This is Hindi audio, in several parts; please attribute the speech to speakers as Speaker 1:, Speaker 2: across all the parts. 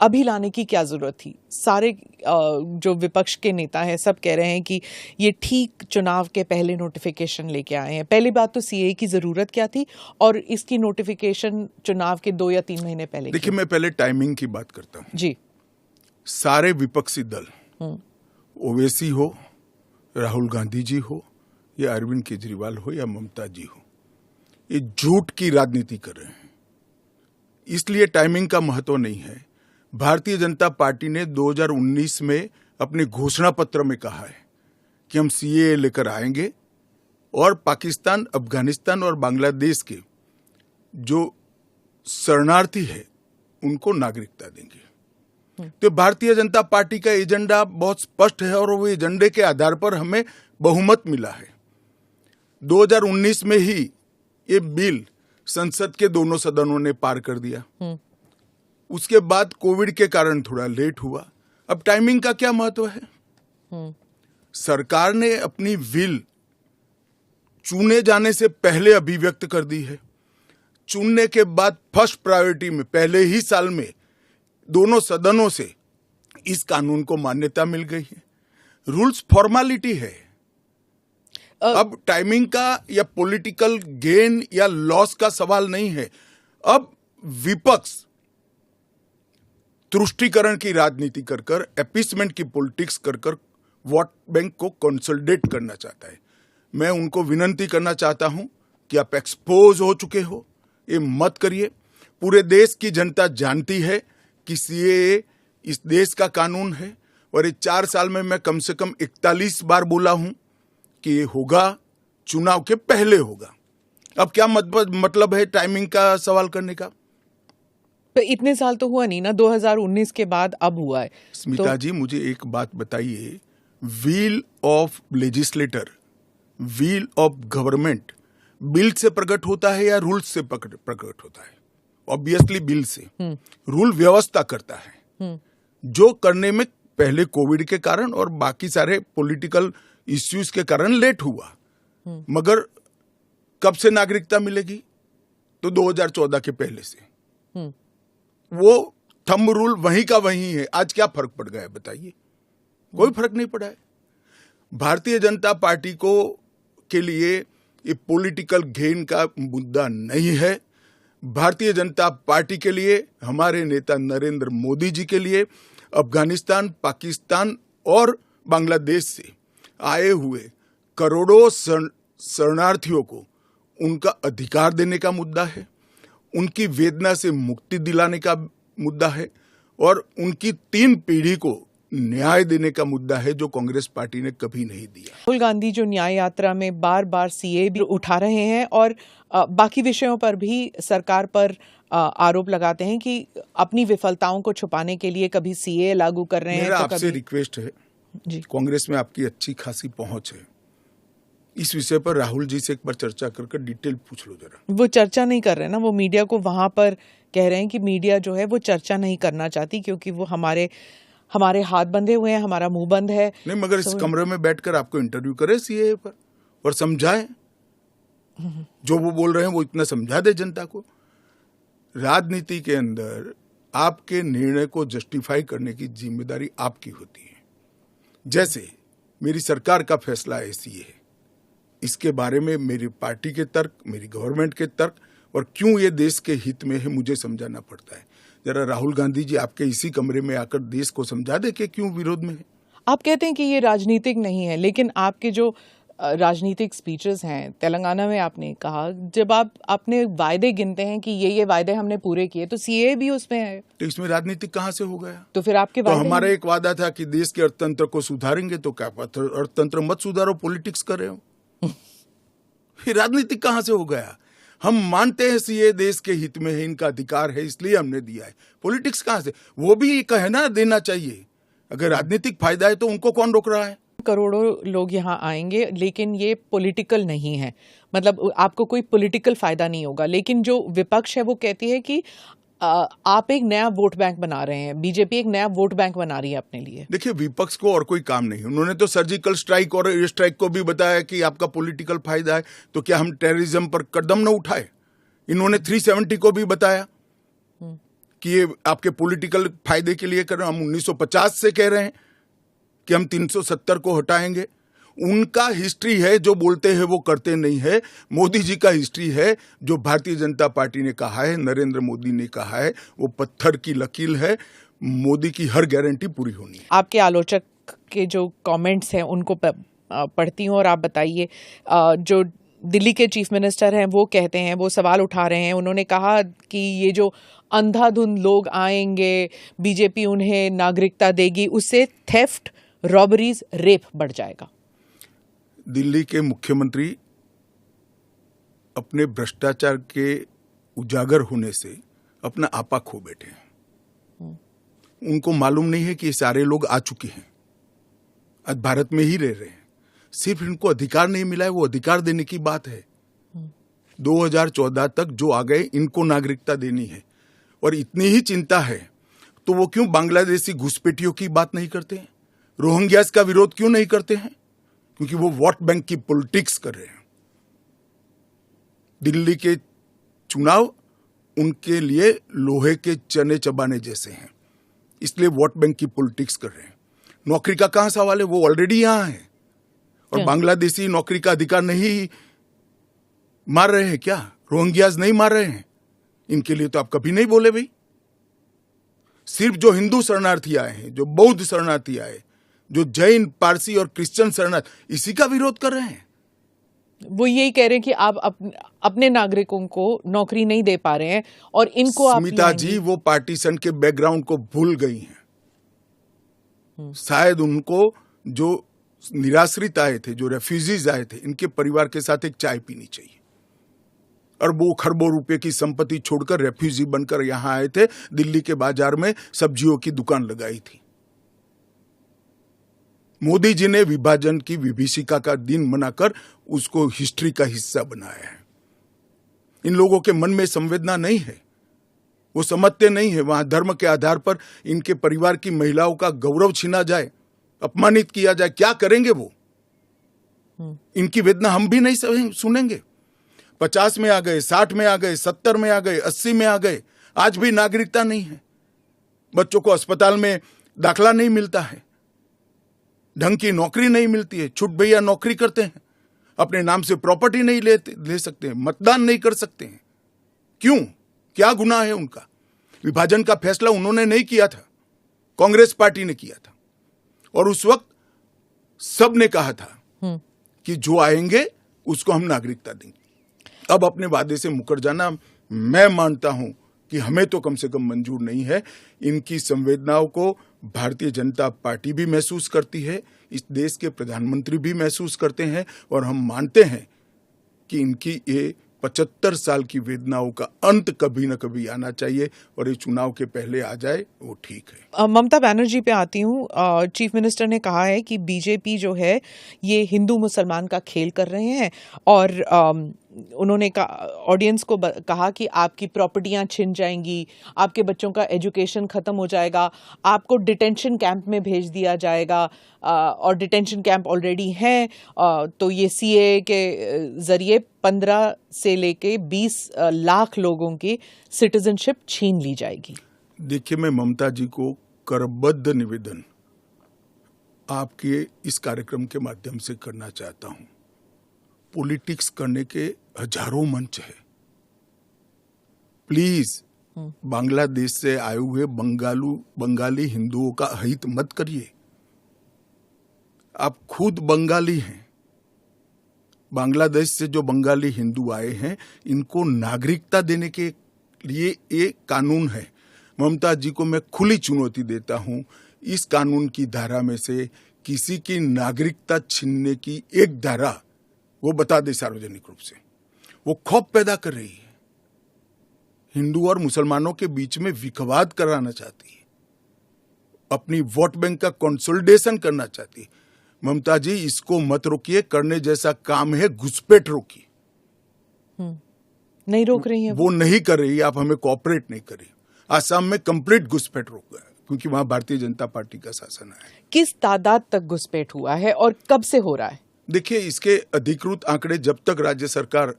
Speaker 1: अभी लाने की क्या जरूरत थी? सारे जो विपक्ष के नेता हैं सब कह रहे हैं कि ये ठीक चुनाव के पहले नोटिफिकेशन लेके आए हैं। पहली बात तो सीए की जरूरत क्या थी और इसकी नोटिफिकेशन चुनाव के 2 या 3 महीने पहले?
Speaker 2: देखिए, मैं पहले टाइमिंग की बात करता हूँ
Speaker 1: जी।
Speaker 2: सारे विपक्षी दल, ओवैसी हो, राहुल गांधी जी हो, या अरविंद केजरीवाल हो, या ममता जी हो, ये झूठ की राजनीति कर रहे हैं। इसलिए टाइमिंग का महत्व नहीं है। भारतीय जनता पार्टी ने 2019 में अपने घोषणा पत्र में कहा है कि हम सीए लेकर आएंगे और पाकिस्तान, अफगानिस्तान और बांग्लादेश के जो शरणार्थी है उनको नागरिकता देंगे। तो भारतीय जनता पार्टी का एजेंडा बहुत स्पष्ट है और वो एजेंडे के आधार पर हमें बहुमत मिला है। 2019 में ही ये बिल संसद के दोनों सदनों ने पार कर दिया। उसके बाद कोविड के कारण थोड़ा लेट हुआ। अब टाइमिंग का क्या महत्व है? सरकार ने अपनी विल चुने जाने से पहले अभिव्यक्त कर दी है। चुनने के बाद फर्स्ट प्रायोरिटी में पहले ही साल में दोनों सदनों से इस कानून को मान्यता मिल गई है। रूल्स फॉर्मेलिटी है। अब टाइमिंग का या पॉलिटिकल गेन या लॉस का सवाल नहीं है। अब विपक्ष तुष्टीकरण की राजनीति कर कर, एपीसमेंट की पॉलिटिक्स कर कर वोट बैंक को कंसोलिडेट करना चाहता है। मैं उनको विनती करना चाहता हूं कि आप एक्सपोज हो चुके हो, ये मत करिए। पूरे देश की जनता जानती है कि सीएए इस देश का कानून है और ये 4 साल में मैं कम से कम 41 बार बोला हूं कि ये होगा, चुनाव के पहले होगा। अब क्या मतलब है टाइमिंग का सवाल करने का?
Speaker 1: तो इतने साल तो हुआ नहीं ना, 2019 के बाद अब हुआ है।
Speaker 2: स्मिता जी, मुझे एक बात बताइए, wheel of legislator, wheel of government bill से प्रकट होता है या रूल से प्रकट होता है? ऑब्वियसली बिल से। रूल व्यवस्था करता है, जो करने में पहले कोविड के कारण और बाकी सारे पॉलिटिकल इश्यूज के कारण लेट हुआ। मगर कब से नागरिकता मिलेगी? तो 2014 के पहले से। वो थंब रूल वहीं का वहीं है। आज क्या फर्क पड़ गया है बताइए? कोई फर्क नहीं पड़ा है। भारतीय जनता पार्टी को के लिए ये पॉलिटिकल गेन का मुद्दा नहीं है। भारतीय जनता पार्टी के लिए, हमारे नेता नरेंद्र मोदी जी के लिए अफगानिस्तान, पाकिस्तान और बांग्लादेश से आए हुए करोड़ों शरणार्थियों को उनका अधिकार देने का मुद्दा है, उनकी वेदना से मुक्ति दिलाने का मुद्दा है और उनकी 3 पीढ़ी को न्याय देने का मुद्दा है, जो कांग्रेस पार्टी ने कभी नहीं दिया।
Speaker 1: राहुल गांधी जो न्याय यात्रा में बार बार सीए भी उठा रहे हैं और बाकी विषयों पर भी सरकार पर आरोप लगाते हैं कि अपनी विफलताओं को छुपाने के लिए कभी सीए लागू कर रहे हैं।
Speaker 2: मेरा आपसे रिक्वेस्ट है
Speaker 1: जी,
Speaker 2: कांग्रेस में आपकी अच्छी खासी पहुंच है, इस विषय पर राहुल जी से एक बार चर्चा कर डिटेल पूछ लो जरा।
Speaker 1: वो चर्चा नहीं कर रहे ना, वो मीडिया को वहां पर कह रहे हैं कि मीडिया जो है वो चर्चा नहीं करना चाहती क्योंकि वो हमारे हाथ बंधे हुए हैं, हमारा मुंह बंद है।
Speaker 2: नहीं, मगर इस कमरे में बैठकर आपको इंटरव्यू करे सीए पर और समझाए, जो वो बोल रहे हैं वो इतना समझा दे जनता को। राजनीति के अंदर आपके निर्णय को जस्टिफाई करने की जिम्मेदारी आपकी होती है। जैसे मेरी सरकार का फैसला ऐसी है, इसके बारे में मेरी पार्टी के तर्क, मेरी गवर्नमेंट के तर्क और क्यों ये देश के हित में है, मुझे समझाना पड़ता है। जरा राहुल गांधी जी आपके इसी कमरे में आकर देश को समझा दे कि क्यों विरोध में है।
Speaker 1: आप कहते हैं कि ये राजनीतिक नहीं है, लेकिन आपके जो राजनीतिक स्पीचेस हैं, तेलंगाना में आपने कहा, जब आप अपने वायदे गिनते हैं कि ये वायदे हमने पूरे किए, तो सीए भी उसमें है, तो
Speaker 2: इसमें राजनीतिक कहां से हो गया?
Speaker 1: तो फिर आपके
Speaker 2: तो हमारा एक वादा था कि देश के अर्थतंत्र को सुधारेंगे, तो क्या अर्थतंत्र मत सुधारो, पॉलिटिक्स कर रहे हो। फिर राजनीतिक कहां से हो गया? हम मानते हैं सीए देश के हित में है, इनका अधिकार है, इसलिए हमने दिया है। पॉलिटिक्स कहां से? वो भी कहे ना देना चाहिए। अगर राजनीतिक फायदा है तो उनको कौन रोक रहा है?
Speaker 1: करोड़ों लोग यहाँ आएंगे, लेकिन ये पॉलिटिकल नहीं है, मतलब आपको कोई पॉलिटिकल फायदा नहीं होगा। लेकिन जो विपक्ष है वो कहती है कि आप एक नया वोट बैंक बना रहे हैं, बीजेपी एक नया वोट बैंक बना रही है अपने लिए।
Speaker 2: देखिए, विपक्ष को और कोई काम नहीं, उन्होंने तो सर्जिकल स्ट्राइक और एयर स्ट्राइक को भी बताया कि आपका पॉलिटिकल फायदा है, तो क्या हम टेररिज्म पर कदम न उठाए? इन्होंने 370 को भी बताया कि ये आपके पॉलिटिकल फायदे के लिए कर रहे हैं। हम 1950 से कह रहे हैं कि हम 370 को हटाएंगे। उनका हिस्ट्री है, जो बोलते हैं वो करते नहीं है। मोदी जी का हिस्ट्री है, जो भारतीय जनता पार्टी ने कहा है, नरेंद्र मोदी ने कहा है, वो पत्थर की लकीर है। मोदी की हर गारंटी पूरी होनी है।
Speaker 1: आपके आलोचक के जो कमेंट्स हैं उनको पढ़ती हूँ और आप बताइए। जो दिल्ली के चीफ मिनिस्टर हैं वो कहते हैं, वो सवाल उठा रहे हैं। उन्होंने कहा कि ये जो अंधाधुंध लोग आएंगे, बीजेपी उन्हें नागरिकता देगी, उससे थेफ्ट, रॉबरीज, रेप बढ़ जाएगा।
Speaker 2: दिल्ली के मुख्यमंत्री अपने भ्रष्टाचार के उजागर होने से अपना आपा खो बैठे हैं। उनको मालूम नहीं है कि ये सारे लोग आ चुके हैं, आज भारत में ही रह रहे हैं। सिर्फ इनको अधिकार नहीं मिला है, वो अधिकार देने की बात है। 2014 तक जो आ गए, इनको नागरिकता देनी है। और इतनी ही चिंता है तो वो क्यों बांग्लादेशी घुसपैठियों की बात नहीं करते हैं? रोहिंग्यास का विरोध क्यों नहीं करते हैं? क्योंकि वो वोट बैंक की पॉलिटिक्स कर रहे हैं। दिल्ली के चुनाव उनके लिए लोहे के चने चबाने जैसे हैं, इसलिए वोट बैंक की पॉलिटिक्स कर रहे हैं। नौकरी का कहां सवाल है? वो ऑलरेडी यहां है। और बांग्लादेशी नौकरी का अधिकार नहीं मार रहे हैं क्या? रोहिंग्यास नहीं मार रहे हैं? इनके लिए तो आप कभी नहीं बोले भाई। सिर्फ जो हिंदू शरणार्थी आए हैं, जो बौद्ध शरणार्थी आए, जो जैन, पारसी और क्रिश्चियन शरणार्थी, इसी का विरोध कर रहे हैं।
Speaker 1: वो यही कह रहे हैं कि आप अपने नागरिकों को नौकरी नहीं दे पा रहे हैं और इनको आप
Speaker 2: स्मिता जी वो पार्टीशन के बैकग्राउंड को भूल गई हैं। शायद उनको जो निराश्रित आए थे, जो रेफ्यूजीज आए थे, इनके परिवार के साथ एक चाय पीनी चाहिए। अरबों खरबों रुपए की संपत्ति छोड़कर रेफ्यूजी बनकर यहां आए थे, दिल्ली के बाजार में सब्जियों की दुकान लगाई थी। मोदी जी ने विभाजन की विभीषिका का दिन मनाकर उसको हिस्ट्री का हिस्सा बनाया है। इन लोगों के मन में संवेदना नहीं है, वो समझते नहीं है। वहां धर्म के आधार पर इनके परिवार की महिलाओं का गौरव छीना जाए, अपमानित किया जाए, क्या करेंगे वो? इनकी वेदना हम भी नहीं सुनेंगे। 50 में आ गए, 60 में आ गए, 70 में आ गए, 80 में आ गए, आज भी नागरिकता नहीं है। बच्चों को अस्पताल में दाखला नहीं मिलता है, ढंग की नौकरी नहीं मिलती है। छुट भैया नौकरी करते हैं, अपने नाम से प्रॉपर्टी नहीं ले सकते हैं, मतदान नहीं कर सकते हैं। क्यों? क्या गुनाह है उनका? विभाजन का फैसला उन्होंने नहीं किया था, कांग्रेस पार्टी ने किया था। और उस वक्त सबने कहा था कि जो आएंगे उसको हम नागरिकता देंगे। अब अपने वादे से मुकर जाना, मैं मानता हूं कि हमें तो कम से कम मंजूर नहीं है। इनकी संवेदनाओं को भारतीय जनता पार्टी भी महसूस करती है, इस देश के प्रधानमंत्री भी महसूस करते हैं, और हम मानते हैं कि इनकी ये 75 साल की वेदनाओं का अंत कभी न कभी आना चाहिए, और ये चुनाव के पहले आ जाए वो ठीक है।
Speaker 1: ममता बनर्जी पे आती हूँ। चीफ मिनिस्टर ने कहा है कि बीजेपी जो है ये हिंदू मुसलमान का खेल कर रहे हैं, और उन्होंने ऑडियंस को कहा कि आपकी प्रॉपर्टियां छिन जाएंगी, आपके बच्चों का एजुकेशन खत्म हो जाएगा, आपको डिटेंशन कैंप में भेज दिया जाएगा, और डिटेंशन कैंप ऑलरेडी हैं। तो ये सीए के जरिए 15 से लेके 20 लाख लोगों की सिटीजनशिप छीन ली जाएगी।
Speaker 2: देखिए, मैं ममता जी को करबद्ध निवेदन आपके इस कार्यक्रम के माध्यम से करना चाहता हूं। पॉलिटिक्स करने के हजारों मंच है। प्लीज बांग्लादेश से आए हुए बंगाली हिंदुओं का हित मत करिए। आप खुद बंगाली हैं। बांग्लादेश से जो बंगाली हिंदू आए हैं, इनको नागरिकता देने के लिए एक कानून है। ममता जी को मैं खुली चुनौती देता हूं, इस कानून की धारा में से किसी की नागरिकता छीनने की एक धारा वो बता दे सार्वजनिक रूप से। वो खौफ पैदा कर रही है, हिंदू और मुसलमानों के बीच में विखवाद कराना चाहती है, अपनी वोट बैंक का कंसोलिडेशन करना चाहती है। ममता जी, इसको मत रोकिए। करने जैसा काम है, घुसपैठ रोकिए।
Speaker 1: नहीं रोक रही है
Speaker 2: वो नहीं कर रही, आप हमें कोऑपरेट नहीं कर रही। आसाम में कंप्लीट घुसपैठ रोक गया, क्योंकि वहां भारतीय जनता पार्टी का शासन है।
Speaker 1: किस तादाद तक घुसपैठ हुआ है और कब से हो रहा है?
Speaker 2: देखिए, इसके अधिकृत आंकड़े जब तक राज्य सरकार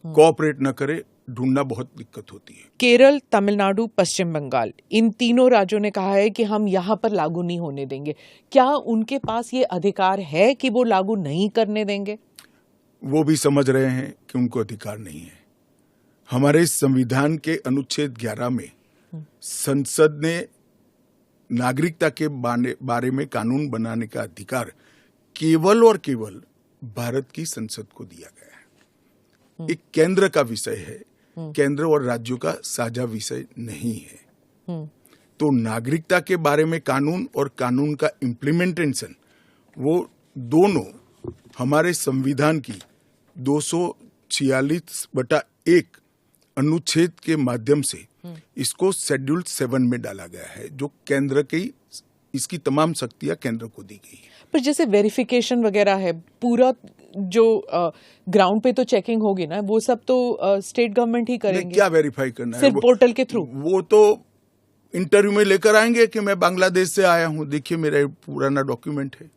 Speaker 2: कोऑपरेट न करे ढूंढना बहुत दिक्कत होती है।
Speaker 1: केरल, तमिलनाडु, पश्चिम बंगाल, इन तीनों राज्यों ने कहा है कि हम यहाँ पर लागू नहीं होने देंगे। क्या उनके पास ये अधिकार है कि वो लागू नहीं करने देंगे?
Speaker 2: वो भी समझ रहे हैं कि उनको अधिकार नहीं है। हमारे संविधान के अनुच्छेद 11 में संसद ने नागरिकता के बारे में कानून बनाने का अधिकार केवल और केवल भारत की संसद को दिया गया है। एक केंद्र का विषय है, केंद्र और राज्यों का साझा विषय नहीं है। तो नागरिकता के बारे में कानून और कानून का इम्प्लीमेंटेशन, वो दोनों हमारे संविधान की 246/1 अनुच्छेद के माध्यम से इसको शेड्यूल 7 में डाला गया है, जो केंद्र की इसकी तमाम शक्तियां केंद्र को दी गई है।
Speaker 1: पर जैसे वेरिफिकेशन वगैरह है, पूरा जो ग्राउंड पे तो चेकिंग होगी ना, वो सब तो स्टेट गवर्नमेंट ही करेंगे।
Speaker 2: क्या वेरीफाई करना है?
Speaker 1: सिर्फ पोर्टल के थ्रू?
Speaker 2: वो तो इंटरव्यू में लेकर आएंगे कि मैं बांग्लादेश से आया हूं, देखिए मेरा पुराना डॉक्यूमेंट है।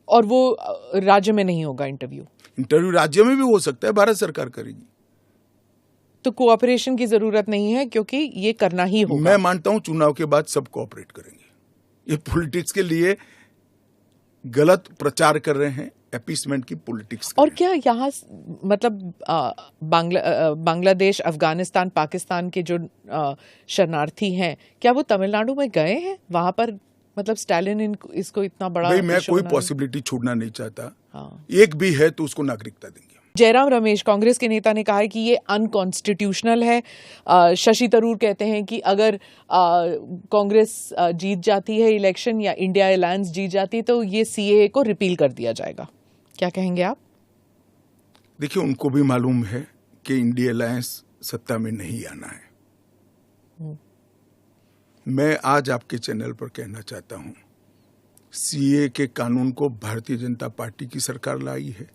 Speaker 1: और वो राज्य में नहीं होगा इंटरव्यू?
Speaker 2: इंटरव्यू राज्य में भी हो सकता है, भारत सरकार करेगी।
Speaker 1: तो कोऑपरेशन की जरूरत नहीं है, क्योंकि ये करना ही होगा।
Speaker 2: मैं मानता हूं चुनाव के बाद सब कोऑपरेट करेंगे। ये पॉलिटिक्स के लिए गलत प्रचार कर रहे हैं, एपीसमेंट की पॉलिटिक्स।
Speaker 1: और क्या यहाँ मतलब बांग्लादेश, अफगानिस्तान, पाकिस्तान के जो शरणार्थी हैं, क्या वो तमिलनाडु में गए हैं? वहां पर मतलब स्टालिन इसको इतना बड़ा,
Speaker 2: भाई मैं कोई पॉसिबिलिटी छोड़ना नहीं चाहता।
Speaker 1: हाँ।
Speaker 2: एक भी है तो उसको नागरिकता देंगे।
Speaker 1: जयराम रमेश, कांग्रेस के नेता, ने कहा है कि ये अनकॉन्स्टिट्यूशनल है। शशि थरूर कहते हैं कि अगर कांग्रेस जीत जाती है इलेक्शन या इंडिया अलायंस जीत जाती है तो ये सीएए को रिपील कर दिया जाएगा। क्या कहेंगे आप?
Speaker 2: देखिए, उनको भी मालूम है कि इंडिया अलायंस सत्ता में नहीं आना है। मैं आज आपके चैनल पर कहना चाहता हूं, सीए के कानून को भारतीय जनता पार्टी की सरकार लाई है,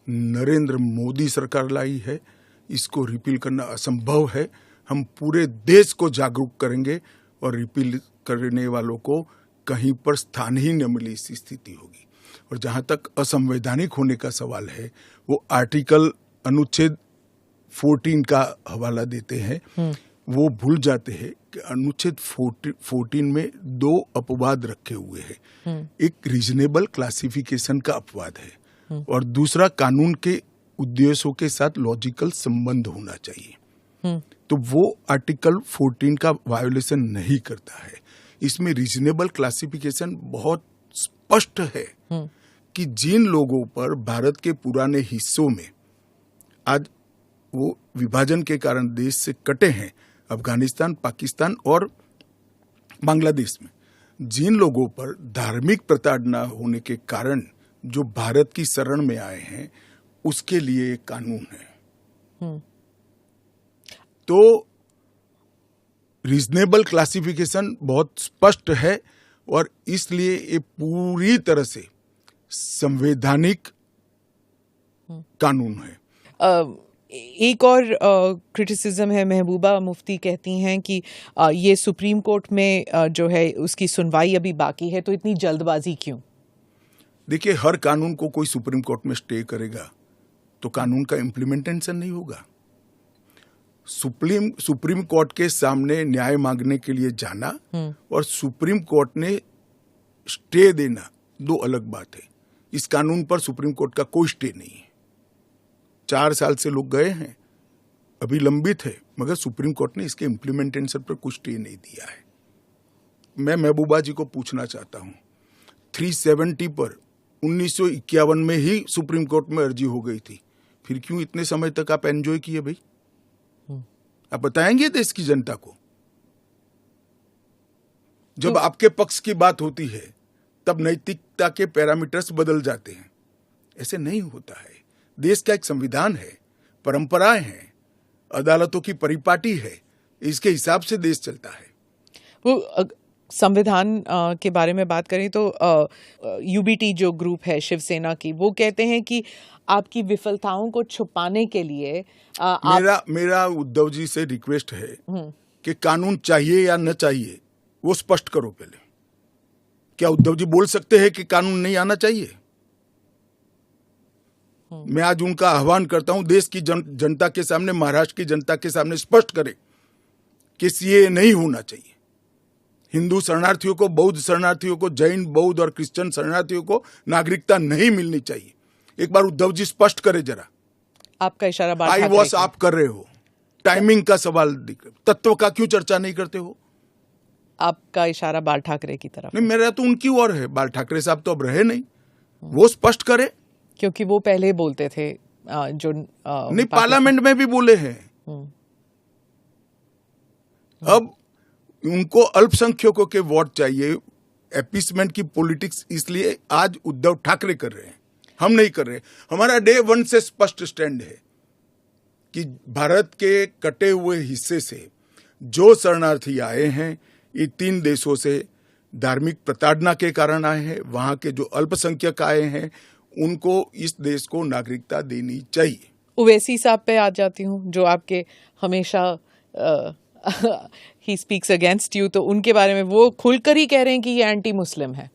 Speaker 2: नरेंद्र मोदी सरकार लाई है। इसको रिपील करना असंभव है। हम पूरे देश को जागरूक करेंगे और रिपील करने वालों को कहीं पर स्थान ही न मिले, इस स्थिति होगी। और जहां तक असंवैधानिक होने का सवाल है, वो आर्टिकल अनुच्छेद 14 का हवाला देते हैं। वो भूल जाते हैं कि अनुच्छेद 14 में 2 अपवाद रखे हुए हैं। एक रीजनेबल क्लासिफिकेशन का अपवाद है और दूसरा कानून के उद्देश्यों के साथ लॉजिकल संबंध होना चाहिए। तो वो आर्टिकल 14 का वायोलेशन नहीं करता है। इसमें रीजनेबल क्लासिफिकेशन बहुत स्पष्ट है कि जिन लोगों पर भारत के पुराने हिस्सों में आज वो विभाजन के कारण देश से कटे हैं, अफगानिस्तान, पाकिस्तान और बांग्लादेश में, जिन लोगों पर धार्मिक प्रताड़ना होने के कारण जो भारत की शरण में आए हैं, उसके लिए एक कानून है। तो रीजनेबल क्लासिफिकेशन बहुत स्पष्ट है और इसलिए ये पूरी तरह से संवैधानिक कानून है।
Speaker 1: एक और क्रिटिसिज्म है, महबूबा मुफ्ती कहती हैं कि ये सुप्रीम कोर्ट में जो है उसकी सुनवाई अभी बाकी है, तो इतनी जल्दबाजी क्यों?
Speaker 2: देखिए, हर कानून को कोई सुप्रीम कोर्ट में स्टे करेगा तो कानून का इम्प्लीमेंटेशन नहीं होगा। सुप्रीम कोर्ट के सामने न्याय मांगने के लिए जाना और सुप्रीम कोर्ट ने स्टे देना दो अलग बात है। इस कानून पर सुप्रीम कोर्ट का कोई स्टे नहीं है। 4 साल से लोग गए हैं, अभी लंबित है, मगर सुप्रीम कोर्ट ने इसके इम्प्लीमेंटेशन पर कुछ स्टे नहीं दिया है। मैं महबूबा जी को पूछना चाहता हूं, 370 पर 1951 में ही सुप्रीम कोर्ट में अर्जी हो गई थी, फिर क्यों इतने समय तक आप एंजॉय किए भाई? आप बताएंगे देश की जनता को? जब आपके पक्ष की बात होती है तब नैतिकता के पैरामीटर्स बदल जाते हैं। ऐसे नहीं होता है। देश का एक संविधान है, परंपराएं हैं, अदालतों की परिपाटी है, इसके हिसाब से देश चलता है।
Speaker 1: वो संविधान के बारे में बात करें तो यूबीटी जो ग्रुप है शिवसेना की, वो कहते हैं कि आपकी विफलताओं को छुपाने के लिए
Speaker 2: मेरा उद्धव जी से रिक्वेस्ट है कि कानून चाहिए या न चाहिए वो स्पष्ट करो पहले। क्या उद्धव जी बोल सकते हैं कि कानून नहीं आना चाहिए? मैं आज उनका आह्वान करता हूं, देश की जनता के सामने, महाराष्ट्र की जनता के सामने स्पष्ट करें कि सीएए नहीं होना चाहिए। हिंदू शरणार्थियों को, बौद्ध शरणार्थियों को, जैन, बौद्ध और क्रिश्चियन शरणार्थियों को नागरिकता नहीं मिलनी चाहिए। एक बार उद्धव जी स्पष्ट करें जरा।
Speaker 1: आपका इशारा बाल
Speaker 2: आई
Speaker 1: ठाकरे
Speaker 2: वॉश
Speaker 1: की।
Speaker 2: आप कर रहे हो, टाइमिंग का सवाल, तत्व का क्यों चर्चा नहीं करते हो?
Speaker 1: आपका इशारा बाल ठाकरे की तरफ,
Speaker 2: नहीं, मेरा तो उनकी ओर है। बाल ठाकरे साहब तो अब रहे नहीं, वो स्पष्ट करे।
Speaker 1: क्योंकि वो पहले बोलते थे जो
Speaker 2: नहीं, पार्लियामेंट में भी बोले हैं। अब उनको अल्पसंख्यकों के वोट चाहिए। एपीसमेंट की पॉलिटिक्स इसलिए आज उद्धव ठाकरे कर रहे हैं, हम नहीं कर रहे। हमारा डे वन से स्पष्ट स्टैंड है कि भारत के कटे हुए हिस्से से जो शरणार्थी आए हैं, ये 3 देशों से धार्मिक प्रताड़ना के कारण आए हैं। वहां के जो अल्पसंख्यक आए हैं, उनको इस देश को नागरिकता देनी चाहिए।
Speaker 1: ओवैसी साहब पे आ जाती हूँ, जो आपके हमेशा ही स्पीक्स अगेंस्ट यू, तो उनके बारे में वो खुलकर ही कह रहे हैं कि ये एंटी मुस्लिम है।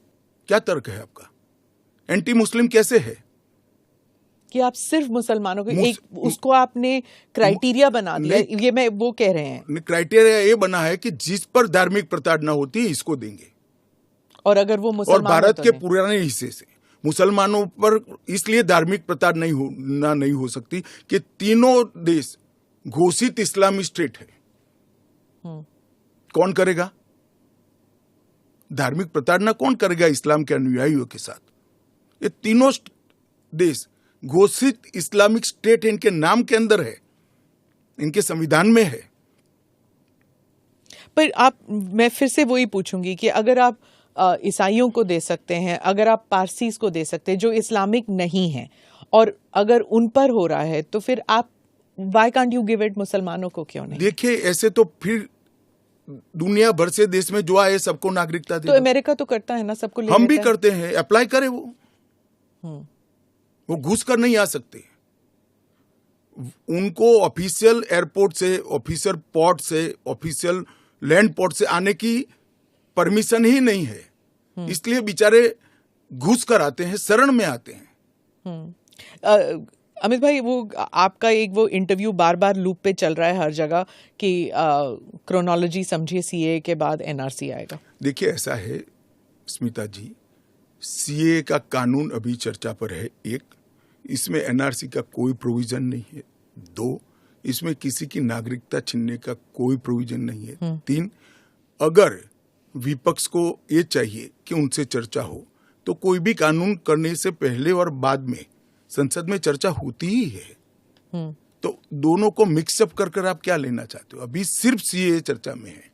Speaker 2: क्या तर्क है आपका? एंटी मुस्लिम कैसे है?
Speaker 1: कि आप सिर्फ मुसलमानों को एक उसको आपने क्राइटेरिया बना दिया, ये मैं वो कह रहे हैं।
Speaker 2: क्राइटेरिया ये बना है कि जिस पर धार्मिक प्रताड़ना होती है इसको देंगे,
Speaker 1: और अगर वो मुसलमान,
Speaker 2: और भारत के पुराने हिस्से से मुसलमानों पर इसलिए धार्मिक प्रताड़ना नहीं हो सकती कि तीनों देश घोषित इस्लामी स्टेट है। कौन करेगा धार्मिक प्रताड़ना? कौन करेगा इस्लाम के अनुयायियों के साथ? ये तीनों देश घोषित इस्लामिक स्टेट है, इनके नाम के अंदर है, इनके संविधान में है।
Speaker 1: पर मैं फिर से वही पूछूंगी कि अगर आप ईसाइयों को दे सकते हैं, अगर आप पारसीज को दे सकते हैं जो इस्लामिक नहीं है, और अगर उन पर हो रहा है, तो फिर आप why can't you give it मुसलमानों को क्यों नहीं?
Speaker 2: देखिए, ऐसे तो फिर दुनिया भर से देश में जो आए सबको नागरिकता दे।
Speaker 1: तो अमेरिका तो करता है ना, सबको ले
Speaker 2: हम भी
Speaker 1: लेता है।
Speaker 2: करते हैं, अप्लाई करे वो घुस कर नहीं आ सकते। उनको ऑफिशियल एयरपोर्ट से, ऑफिशियल पोर्ट से, ऑफिशियल लैंड पोर्ट से आने की परमिशन ही नहीं है। इसलिए बेचारे घुस कर आते हैं, शरण में आते हैं।
Speaker 1: अमित भाई, वो आपका एक वो इंटरव्यू बार बार लूप पे चल रहा है हर जगह कि क्रोनोलॉजी समझिए, सीए के बाद एनआरसी आएगा।
Speaker 2: देखिए, ऐसा है स्मिता जी, सीए का कानून अभी चर्चा पर है। एक, इसमें एनआरसी का कोई प्रोविजन नहीं है। 2, इसमें किसी की नागरिकता छीनने का कोई प्रोविजन नहीं है। 3, अगर विपक्ष को ये चाहिए कि उनसे चर्चा हो, तो कोई भी कानून करने से पहले और बाद में संसद में चर्चा होती ही है। तो दोनों को मिक्सअप कर आप क्या लेना चाहते हो? अभी सिर्फ सीए चर्चा में है।